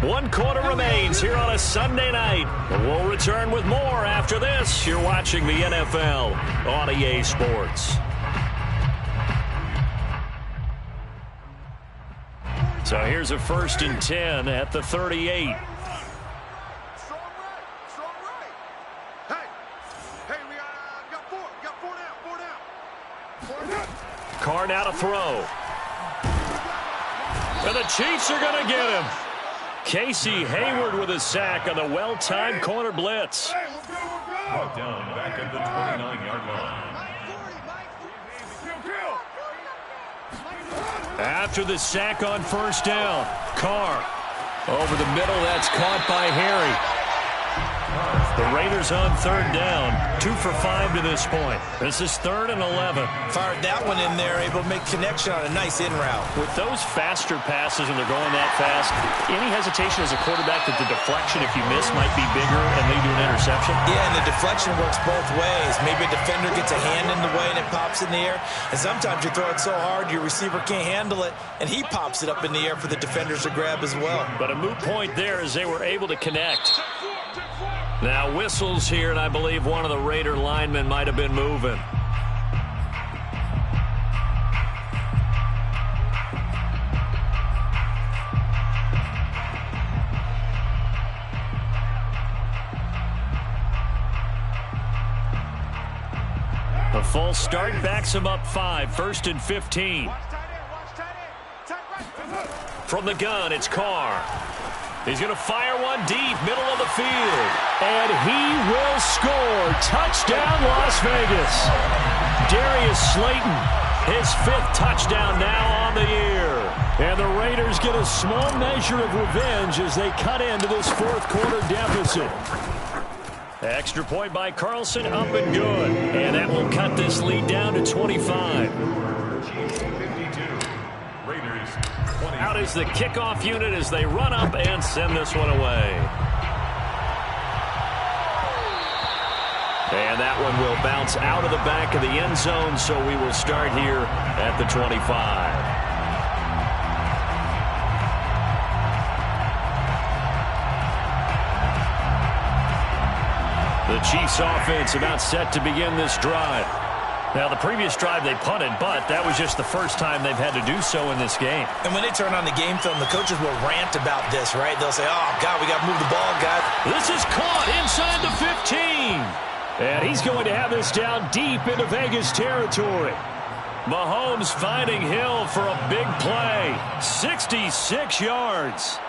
1 quarter remains here on a Sunday night. We'll return with more after this. You're watching the NFL on EA Sports. So here's a 1st and 10 at the 38. Carr now to throw. And the Chiefs are going to get him. Casey Hayward with a sack on the well-timed corner blitz. Brought down back at the 29-yard line. After the sack on 1st down, Carr over the middle. That's caught by Harry. The Raiders on 3rd down. 2 for 5 to this point. This is 3rd and 11. Fired that one in there, able to make connection on a nice in route. With those faster passes and they're going that fast, any hesitation as a quarterback that the deflection, if you miss, might be bigger and lead to an interception? Yeah, and the deflection works both ways. Maybe a defender gets a hand in the way and it pops in the air. And sometimes you throw it so hard your receiver can't handle it, and he pops it up in the air for the defenders to grab as well. But a moot point there as they were able to connect. Now whistles here, and I believe one of the Raider linemen might have been moving. The full start backs him up 5, 1st and 15. From the gun, it's Carr. He's going to fire one deep, middle of the field. And he will score. Touchdown, Las Vegas. Darius Slayton, his 5th touchdown now on the year. And the Raiders get a small measure of revenge as they cut into this 4th quarter deficit. Extra point by Carlson, up and good. And that will cut this lead down to 25. Out is the kickoff unit as they run up and send this one away. And that one will bounce out of the back of the end zone, so we will start here at the 25. The Chiefs offense about set to begin this drive. Now, the previous drive they punted, but that was just the first time they've had to do so in this game. And when they turn on the game film, the coaches will rant about this, right? They'll say, oh, God, we got to move the ball, guys. This is caught inside the 15. And he's going to have this down deep into Vegas territory. Mahomes finding Hill for a big play. 66 yards.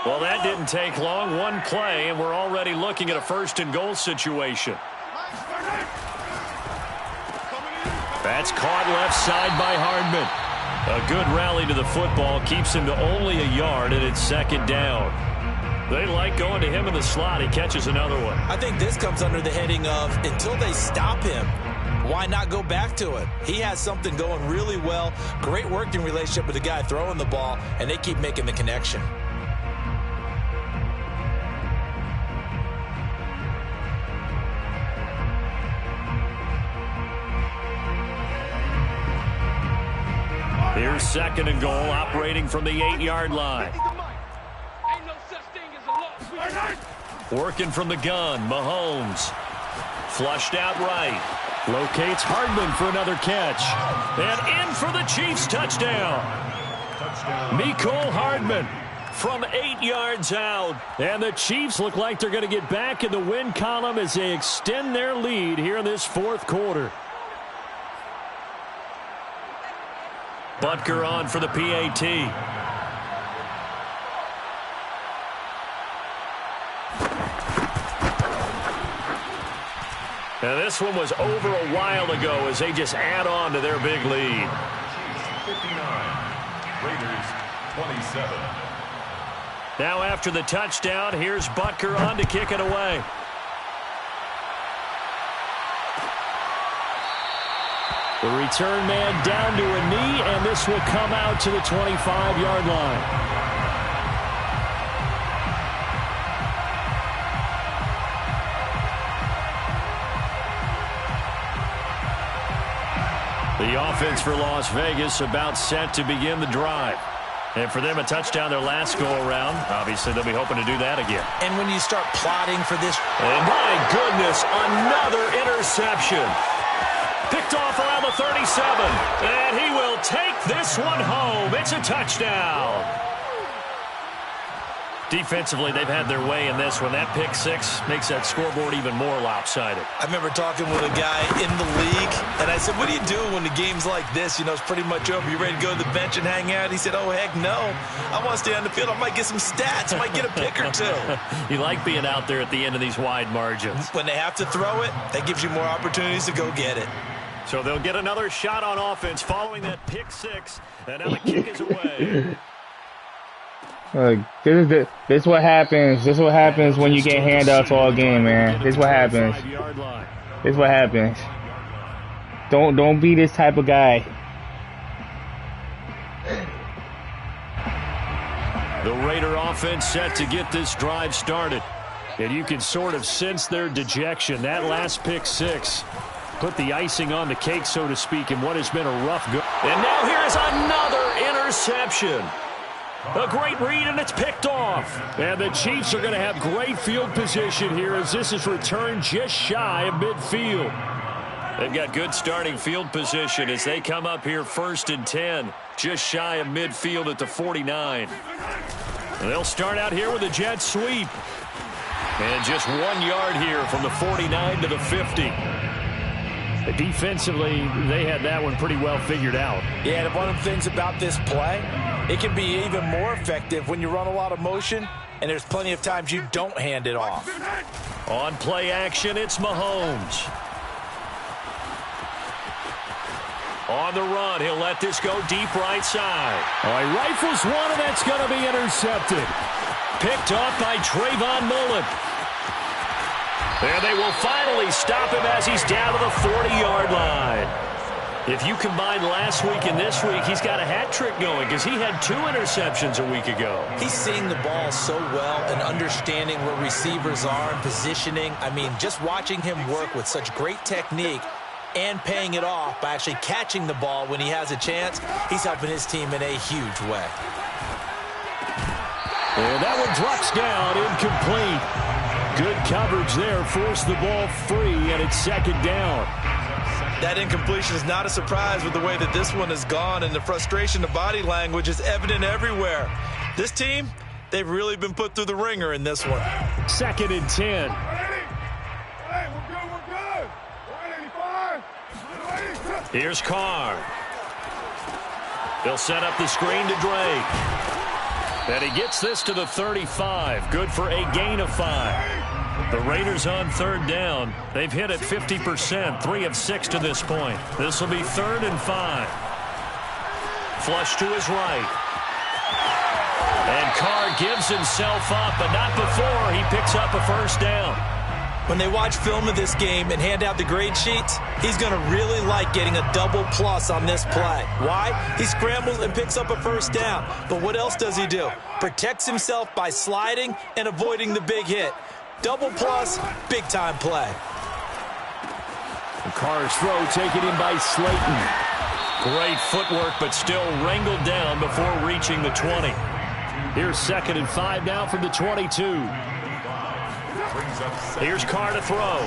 Well, that didn't take long. One play, and we're already looking at a 1st and goal situation. That's caught left side by Hardman. A good rally to the football keeps him to only a yard, and it's 2nd down. They like going to him in the slot. He catches another one. I think this comes under the heading of until they stop him, why not go back to it? He has something going really well. Great working relationship with the guy throwing the ball, and they keep making the connection. Here's 2nd and goal, operating from the 8-yard line. Working from the gun, Mahomes. Flushed out right. Locates Hardman for another catch. And in for the Chiefs touchdown. Mecole Hardman from 8 yards out. And the Chiefs look like they're going to get back in the win column as they extend their lead here in this 4th quarter. Butker on for the PAT. Now this one was over a while ago as they just add on to their big lead. 59, Raiders 27. Now after the touchdown, here's Butker on to kick it away. The return man down to a knee, and this will come out to the 25-yard line. The offense for Las Vegas about set to begin the drive. And for them, a touchdown their last go-around. Obviously, they'll be hoping to do that again. And when you start plotting for this... And my goodness, another interception. Picked off around the 37. And he will take this one home. It's a touchdown. Defensively, they've had their way in this one. That pick six makes that scoreboard even more lopsided. I remember talking with a guy in the league, and I said, what do you do when the game's like this? You know, it's pretty much over. You ready to go to the bench and hang out? He said, oh, heck no. I want to stay on the field. I might get some stats. I might get a pick or two. You like being out there at the end of these wide margins. When they have to throw it, that gives you more opportunities to go get it. So they'll get another shot on offense following that pick six. And now the kick is away. This is what happens. This is what happens when you get handoffs all game, man. This is what happens. This is what happens. Don't be this type of guy. The Raider offense set to get this drive started. And you can sort of sense their dejection. That last pick six put the icing on the cake, so to speak, in what has been a rough go. And now here is another interception. A great read, and it's picked off. And the Chiefs are going to have great field position here as this is returned just shy of midfield. They've got good starting field position as they come up here 1st and 10, just shy of midfield at the 49. And they'll start out here with a jet sweep. And just 1 yard here from the 49 to the 50. Defensively, they had that one pretty well figured out. Yeah, and one of the things about this play, it can be even more effective when you run a lot of motion, and there's plenty of times you don't hand it off. On play action, it's Mahomes. On the run, he'll let this go deep right side. All right, rifles one, and that's going to be intercepted. Picked off by Trayvon Mullen. And they will finally stop him as he's down to the 40-yard line. If you combine last week and this week, he's got a hat trick going because he had 2 interceptions a week ago. He's seeing the ball so well and understanding where receivers are and positioning. I mean, just watching him work with such great technique and paying it off by actually catching the ball when he has a chance, he's helping his team in a huge way. And that one drops down, incomplete. Good coverage there, forced the ball free, and it's 2nd down. That incompletion is not a surprise with the way that this one has gone, and the frustration, the body language is evident everywhere. This team, they've really been put through the ringer in this one. 2nd and 10. Here's Carr. He'll set up the screen to Drake. And he gets this to the 35. Good for a gain of 5. The Raiders on 3rd down. They've hit it 50%, 3 of 6 to this point. This will be 3rd and 5. Flush to his right. And Carr gives himself up, but not before he picks up a 1st down. When they watch film of this game and hand out the grade sheets, he's going to really like getting a double plus on this play. Why? He scrambles and picks up a 1st down. But what else does he do? Protects himself by sliding and avoiding the big hit. Double plus, big-time play. The Carr's throw taken in by Slayton. Great footwork, but still wrangled down before reaching the 20. Here's 2nd and 5 now from the 22. Here's Carr to throw.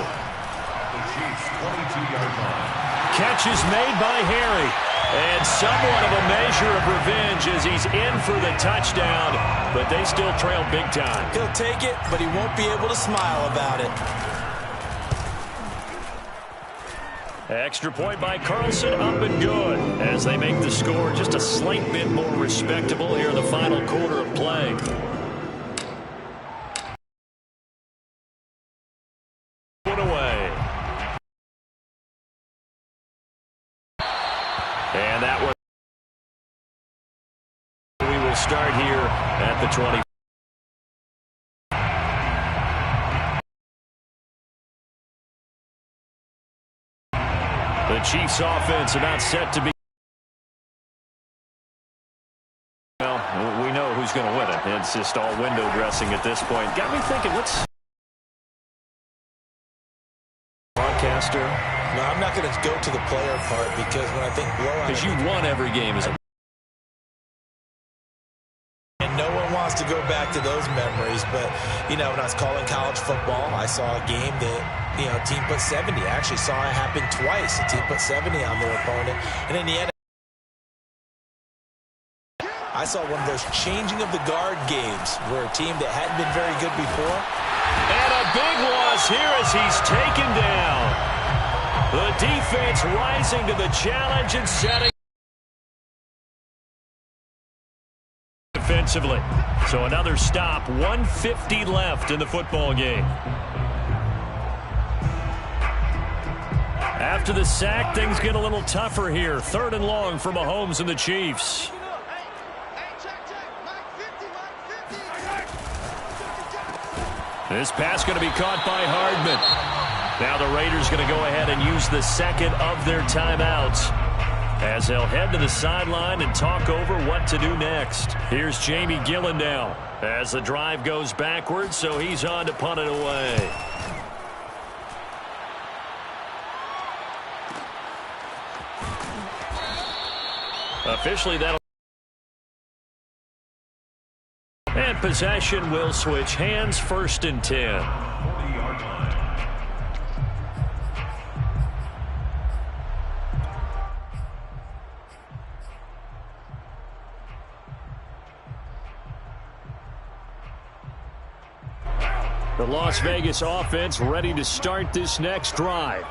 Catch is made by Harry. And somewhat of a measure of revenge as he's in for the touchdown, but they still trail big time. He'll take it, but he won't be able to smile about it. Extra point by Carlson, up and good as they make the score just a slight bit more respectable here in the final quarter of play. And that was. We will start here at the 20. The Chiefs offense about set to be. Well, we know who's going to win it. It's just all window dressing at this point. Got me thinking, broadcaster No, I'm not going to go to the player part because when I think blowout... Because you won every game as a... And no one wants to go back to those memories. But, you know, when I was calling college football, I saw a game that, you know, a team put 70. I actually saw it happen twice. A team put 70 on their opponent. And in the end, I saw one of those changing of the guard games where a team that hadn't been very good before. And a big loss here as he's taken down. The defense rising to the challenge and setting defensively. So another stop, 1:50 left in the football game. After the sack, things get a little tougher here. 3rd and long for Mahomes and the Chiefs. This pass going to be caught by Hardman. Now the Raiders going to go ahead and use the second of their timeouts as they'll head to the sideline and talk over what to do next. Here's Jamie Gillen now as the drive goes backwards, so he's on to punt it away. Officially, that'll... And possession will switch hands, 1st and 10. The Las Vegas offense ready to start this next drive.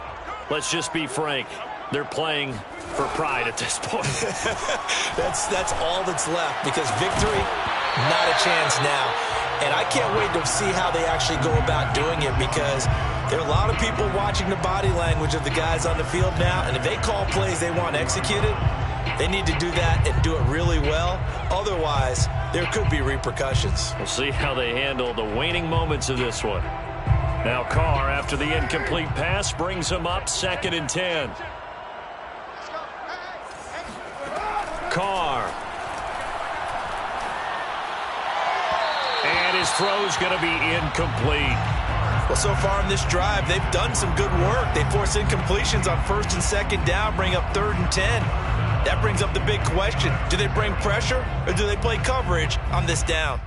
Let's just be frank. They're playing for pride at this point. That's all that's left because victory, not a chance now. And I can't wait to see how they actually go about doing it because there are a lot of people watching the body language of the guys on the field now. And if they call plays they want executed, they need to do that and do it really well. Otherwise, there could be repercussions. We'll see how they handle the waning moments of this one. Now Carr, after the incomplete pass, brings him up 2nd and 10. Carr. And his throw's going to be incomplete. Well, so far in this drive, they've done some good work. They force incompletions on 1st and 2nd down, bring up 3rd and 10. That brings up the big question. Do they bring pressure or do they play coverage on this down?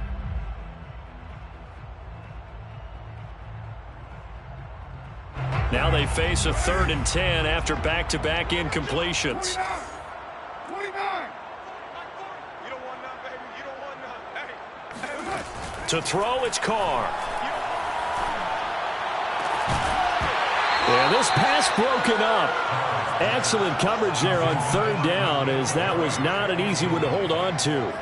Now they face a 3rd and 10 after back-to-back incompletions. To throw, it's Carr. Yeah, this pass broken up. Excellent coverage there on 3rd down, as that was not an easy one to hold on to.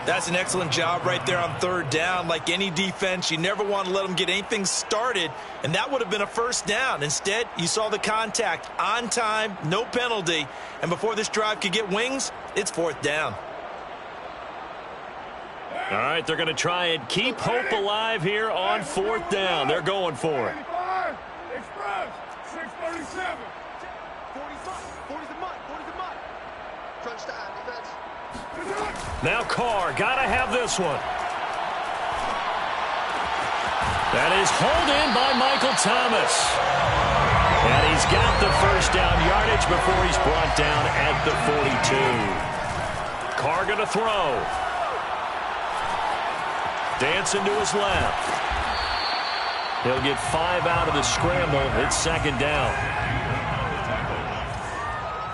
That's an excellent job right there on 3rd down. Like any defense, you never want to let them get anything started, and that would have been a 1st down. Instead, you saw the contact on time, no penalty, and before this drive could get wings, it's 4th down. All right, they're going to try and keep hope alive here on 4th down. They're going for it. Express, 637. 40's the mud. Crunch time, defense. Now Carr, got to have this one. That is hauled in by Michael Thomas. And he's got the 1st down yardage before he's brought down at the 42. Carr going to throw. Dancing to his left. He'll get 5 out of the scramble. It's 2nd down.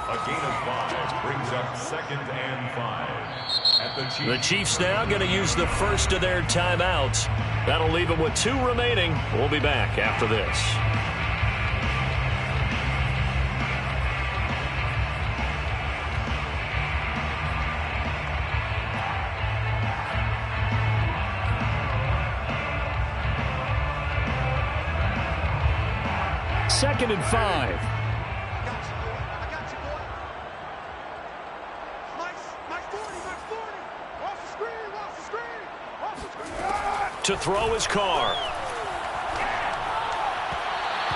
A gain of 5 brings up 2nd and 5. The Chiefs now going to use the first of their timeouts. That'll leave them with 2 remaining. We'll be back after this. Second and 5. I got you, boy. Mike's 40. Off the screen. To throw his Carr.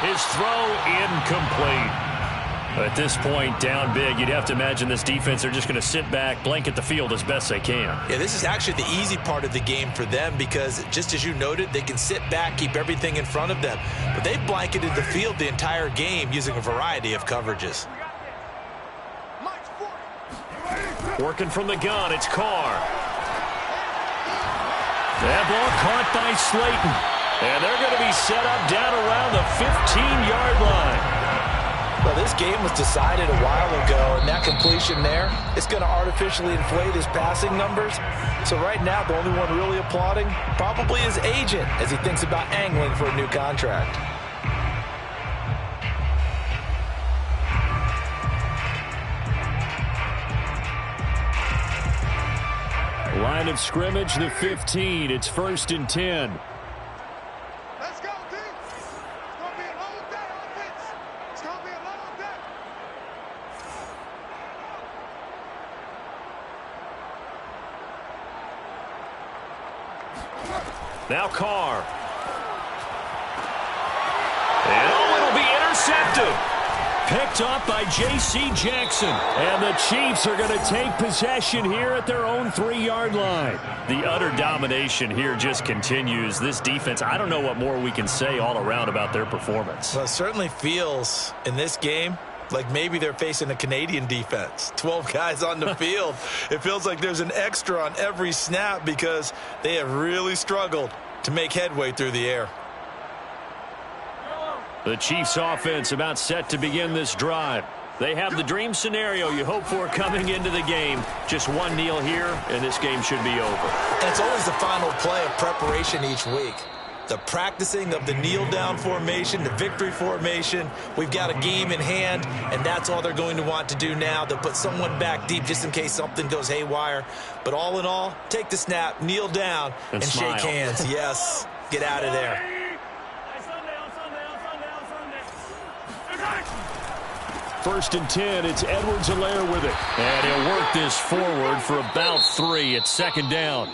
His throw incomplete. At this point, down big, you'd have to imagine this defense, they're just going to sit back, blanket the field as best they can. Yeah, this is actually the easy part of the game for them because, just as you noted, they can sit back, keep everything in front of them. But they've blanketed the field the entire game using a variety of coverages. Working from the gun, it's Carr. That ball caught by Slayton. And they're going to be set up down around the 15-yard line. Well, this game was decided a while ago, and that completion there is going to artificially inflate his passing numbers. So right now, the only one really applauding probably his agent as he thinks about angling for a new contract. Line of scrimmage, the 15. It's 1st and 10. Let's go, team. It's going to be a long day on this. It's going to be a long day. Now Carr. And it'll be intercepted. Picked up by J.C. Jackson. And the Chiefs are going to take possession here at their own 3-yard line. The utter domination here just continues. This defense, I don't know what more we can say all around about their performance. Well, it certainly feels in this game like maybe they're facing a Canadian defense. 12 guys on the field. It feels like there's an extra on every snap because they have really struggled to make headway through the air. The Chiefs offense about set to begin this drive. They have the dream scenario you hope for coming into the game. Just one kneel here, and this game should be over. And it's always the final play of preparation each week. The practicing of the kneel-down formation, the victory formation. We've got a game in hand, and that's all they're going to want to do now. They'll put someone back deep just in case something goes haywire. But all in all, take the snap, kneel down, and shake hands. Yes, get out of there. 1st and 10, it's Edwards-Helaire with it. And he'll work this forward for about 3. It's 2nd down.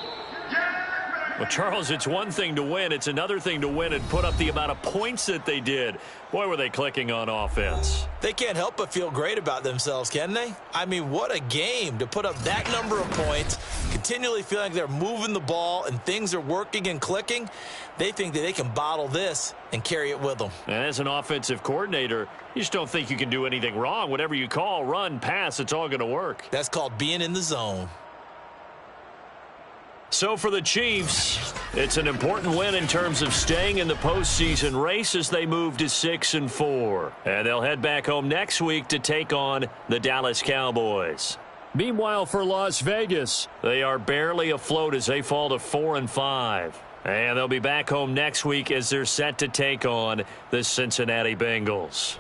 Well, Charles, it's one thing to win. It's another thing to win and put up the amount of points that they did. Boy, were they clicking on offense. They can't help but feel great about themselves, can they? I mean, what a game to put up that number of points, continually feeling like they're moving the ball and things are working and clicking. They think that they can bottle this and carry it with them. And as an offensive coordinator, you just don't think you can do anything wrong. Whatever you call, run, pass, it's all going to work. That's called being in the zone. So for the Chiefs, it's an important win in terms of staying in the postseason race as they move to 6-4. And they'll head back home next week to take on the Dallas Cowboys. Meanwhile, for Las Vegas, they are barely afloat as they fall to 4-5. And they'll be back home next week as they're set to take on the Cincinnati Bengals.